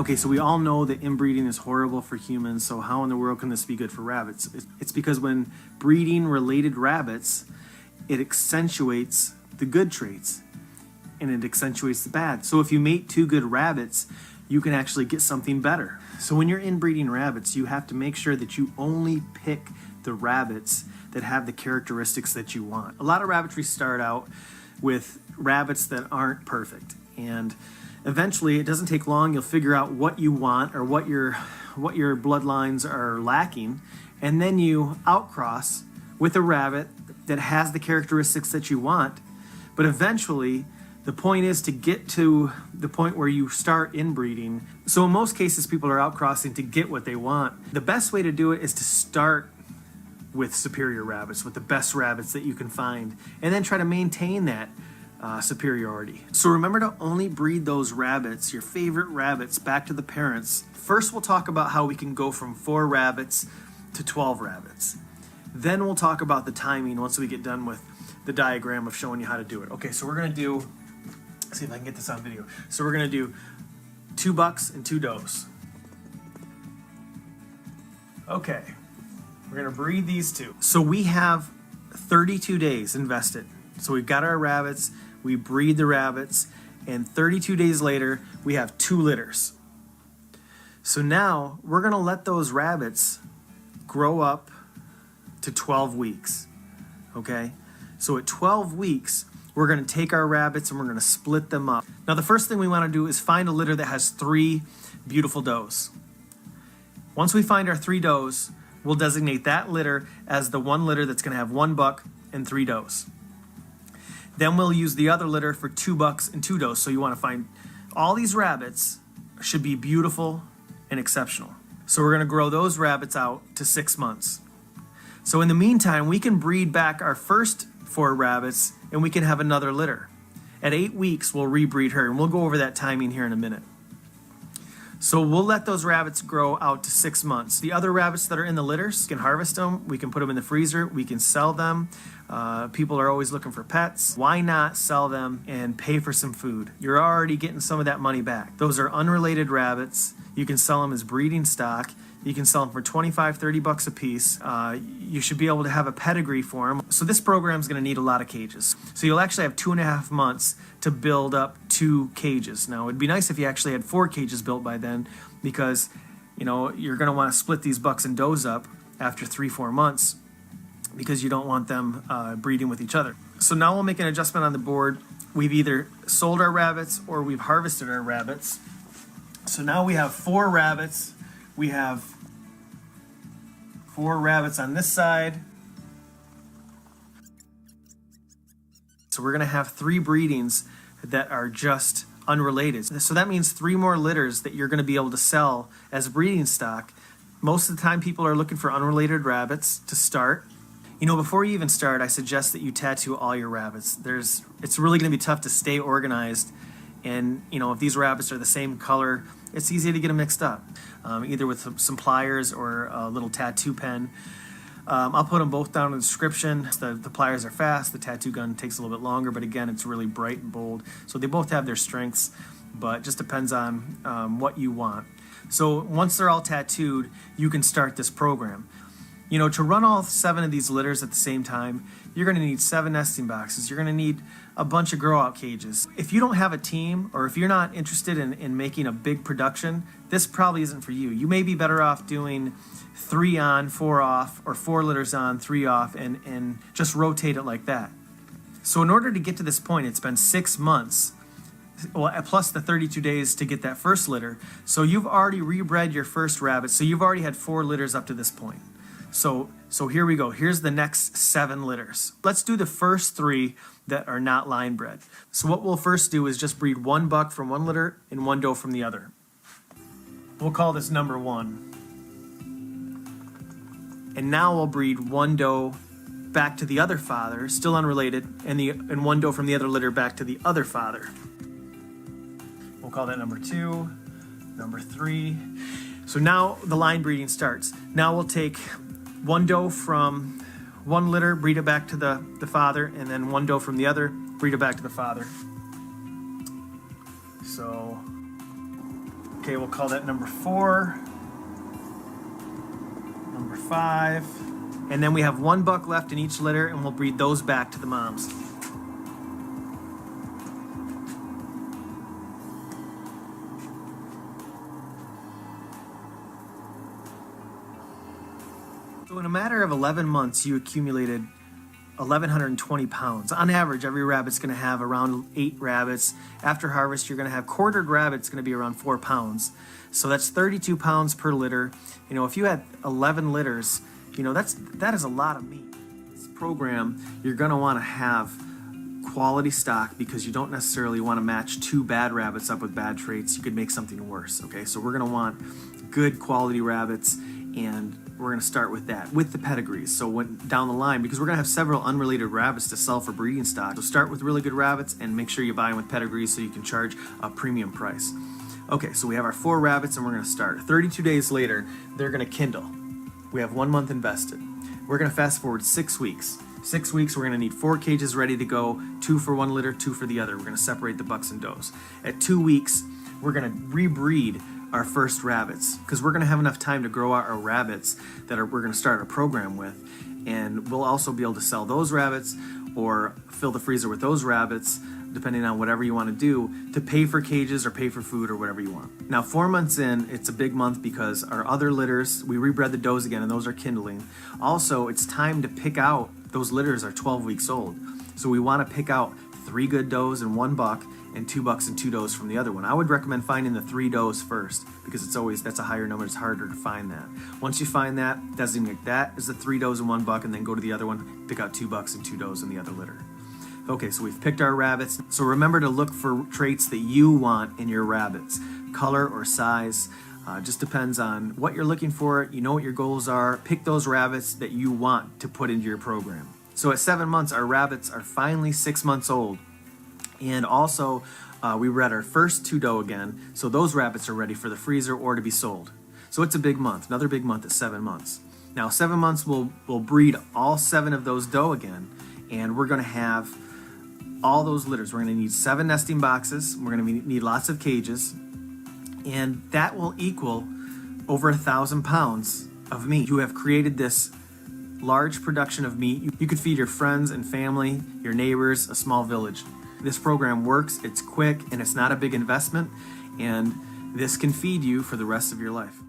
Okay, so we all know that inbreeding is horrible for humans, so how in the world can this be good for rabbits? It's because when breeding related rabbits, it accentuates the good traits and it accentuates the bad. So if you mate two good rabbits, you can actually get something better. So when you're inbreeding rabbits, you have to make sure that you only pick the rabbits that have the characteristics that you want. A lot of rabbitry start out with rabbits that aren't perfect, and eventually it doesn't take long. You'll figure out what you want or what your bloodlines are lacking, and then you outcross with a rabbit that has the characteristics that you want. But eventually the point is to get to the point where you start inbreeding. So in most cases people are outcrossing to get what they want. The best way to do it is to start with superior rabbits, with the best rabbits that you can find, and then try to maintain that superiority. So remember to only breed those rabbits, your favorite rabbits, back to the parents. First, we'll talk about how we can go from 4 rabbits to 12 rabbits. Then we'll talk about the timing once we get done with the diagram of showing you how to do it. Okay, so we're gonna do, let's see if I can get this on video. So we're gonna do 2 bucks and 2 does. Okay, we're gonna breed these two. So we have 32 days invested. So we've got our rabbits, we breed the rabbits, and 32 days later, we have 2 litters. So now we're gonna let those rabbits grow up to 12 weeks, okay? So at 12 weeks, we're gonna take our rabbits and we're gonna split them up. Now the first thing we wanna do is find a litter that has 3 beautiful does. Once we find our 3 does, we'll designate that litter as the one litter that's gonna have 1 buck and 3 does. Then we'll use the other litter for 2 bucks and 2 does. So you want to find all these rabbits should be beautiful and exceptional. So we're going to grow those rabbits out to 6 months. So in the meantime, we can breed back our first 4 rabbits and we can have another litter. At 8 weeks, we'll rebreed her, and we'll go over that timing here in a minute. So we'll let those rabbits grow out to 6 months. The other rabbits that are in the litters, we can harvest them, we can put them in the freezer, we can sell them. People are always looking for pets. Why not sell them and pay for some food? You're already getting some of that money back. Those are unrelated rabbits. You can sell them as breeding stock. You can sell them for 25, 30 bucks a piece. You should be able to have a pedigree for them. So this program is going to need a lot of cages. So you'll actually have 2.5 months to build up 2 cages. Now it'd be nice if you actually had 4 cages built by then, because you know you're going to want to split these bucks and does up after 3-4 months, because you don't want them breeding with each other. So now we'll make an adjustment on the board. We've either sold our rabbits or we've harvested our rabbits. So now we have 4 rabbits. We have 4 rabbits on this side. So we're gonna have 3 breedings that are just unrelated. So that means 3 more litters that you're gonna be able to sell as breeding stock. Most of the time people are looking for unrelated rabbits to start. You know, before you even start, I suggest that you tattoo all your rabbits. It's really gonna be tough to stay organized. And you know, if these rabbits are the same color, it's easy to get them mixed up, either with some pliers or a little tattoo pen. I'll put them both down in the description. The pliers are fast, the tattoo gun takes a little bit longer, but again, it's really bright and bold. So they both have their strengths, but it just depends on what you want. So once they're all tattooed, you can start this program. You know, to run all 7 of these litters at the same time, you're going to need 7 nesting boxes. You're going to need a bunch of grow out cages. If you don't have a team, or if you're not interested in making a big production, this probably isn't for you. You may be better off doing 3 on, 4 off, or 4 litters on, 3 off, and just rotate it like that. So in order to get to this point, it's been 6 months, well, plus the 32 days to get that first litter. So you've already rebred your first rabbit. So you've already had 4 litters up to this point. So here we go. Here's the next 7 litters. Let's do the first 3 that are not line bred. So what we'll first do is just breed 1 buck from one litter and 1 doe from the other. We'll call this number 1. And now we'll breed 1 doe back to the other father, still unrelated, and 1 doe from the other litter back to the other father. We'll call that number 2, number 3. So now the line breeding starts. Now we'll take 1 doe from one litter, breed it back to the father, and then 1 doe from the other, breed it back to the father. So Okay, we'll call that number 4, number 5, and then we have 1 buck left in each litter, and we'll breed those back to the moms. So in a matter of 11 months, you accumulated 1,120 pounds. On average, every rabbit's going to have around 8 rabbits. After harvest, you're going to have quartered rabbits going to be around 4 pounds. So that's 32 pounds per litter. You know, if you had 11 litters, you know, that is a lot of meat. This program, you're going to want to have quality stock because you don't necessarily want to match 2 bad rabbits up with bad traits. You could make something worse, okay? So we're going to want good quality rabbits, and we're going to start with that, with the pedigrees. So when down the line, because we're going to have several unrelated rabbits to sell for breeding stock, so start with really good rabbits and make sure you buy them with pedigrees so you can charge a premium price. Okay, so we have our 4 rabbits and we're going to start. 32 days later, they're going to kindle. We have 1 month invested. We're going to fast forward 6 weeks. 6 weeks, we're going to need 4 cages ready to go, 2 for one litter, 2 for the other. We're going to separate the bucks and does. At 2 weeks, we're going to rebreed our first rabbits because we're going to have enough time to grow out our rabbits that we're going to start a program with, and we'll also be able to sell those rabbits or fill the freezer with those rabbits depending on whatever you want to do to pay for cages or pay for food or whatever you want. Now 4 months in, it's a big month because our other litters, we rebred the does again and those are kindling. Also, it's time to pick out, those litters are 12 weeks old, so we want to pick out 3 good does and 1 buck and 2 bucks and 2 does from the other one. I would recommend finding the 3 does first because that's a higher number. It's harder to find that. Once you find that, designate that as the 3 does and 1 buck, and then go to the other one, pick out 2 bucks and 2 does in the other litter. Okay, so we've picked our rabbits. So remember to look for traits that you want in your rabbits. Color or size, just depends on what you're looking for. You know what your goals are. Pick those rabbits that you want to put into your program. So at 7 months, our rabbits are finally 6 months old. And also, we bred our first 2 doe again, so those rabbits are ready for the freezer or to be sold. So it's a big month, another big month at 7 months. Now 7 months, we'll breed all 7 of those doe again, and we're going to have all those litters. We're going to need 7 nesting boxes, we're going to need lots of cages, and that will equal over 1,000 pounds of meat. You have created this large production of meat. You could feed your friends and family, your neighbors, a small village. This program works, it's quick, and it's not a big investment, and this can feed you for the rest of your life.